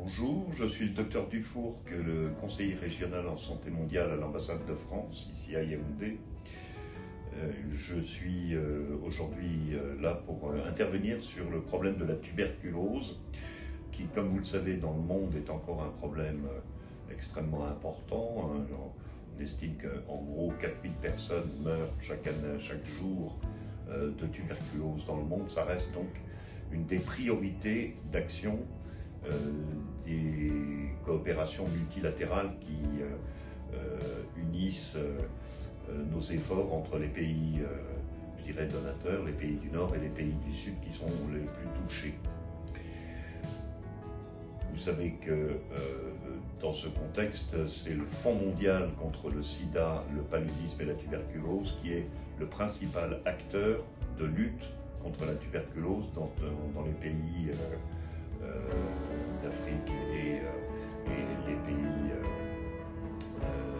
Bonjour, je suis le docteur Dufourcq, le conseiller régional en santé mondiale à l'ambassade de France, ici à Yaoundé. Je suis aujourd'hui là pour intervenir sur le problème de la tuberculose, qui, comme vous le savez, dans le monde est encore un problème extrêmement important. On estime qu'en gros 4000 personnes meurent chaque jour de tuberculose dans le monde. Ça reste donc une des priorités d'action des coopérations multilatérales qui unissent nos efforts entre les pays, je dirais, donateurs, les pays du Nord et les pays du Sud qui sont les plus touchés. Vous savez que dans ce contexte, c'est le Fonds mondial contre le sida, le paludisme et la tuberculose qui est le principal acteur de lutte contre la tuberculose dans les pays d'Afrique et les pays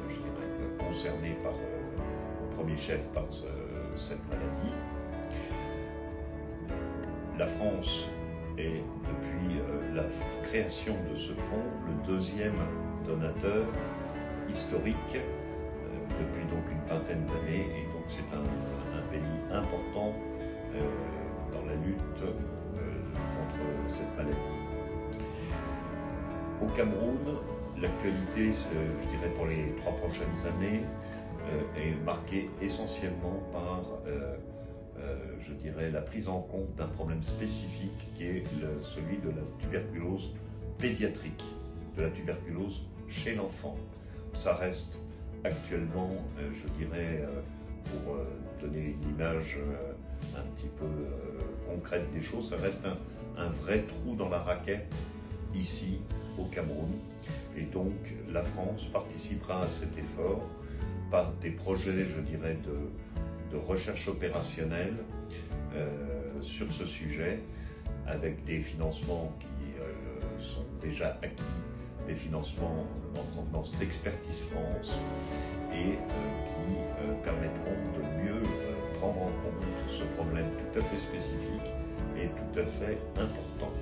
je dirais, concernés au premier chef par cette maladie. La France est, depuis la création de ce fonds, le deuxième donateur historique depuis donc une vingtaine d'années, et donc c'est un pays important dans la lutte contre cette maladie. Au Cameroun, l'actualité, je dirais pour les 3 prochaines années, est marquée essentiellement par je dirais, la prise en compte d'un problème spécifique qui est celui de la tuberculose pédiatrique, de la tuberculose chez l'enfant. Ça reste actuellement, je dirais, pour donner une image un petit peu concrète des choses, ça reste un vrai trou dans la raquette ici au Cameroun. Et donc la France participera à cet effort par des projets, je dirais, de recherche opérationnelle sur ce sujet, avec des financements qui sont déjà acquis, des financements en provenance d'Expertise France, et qui permettront de mieux prendre en compte ce problème tout à fait spécifique et tout à fait important.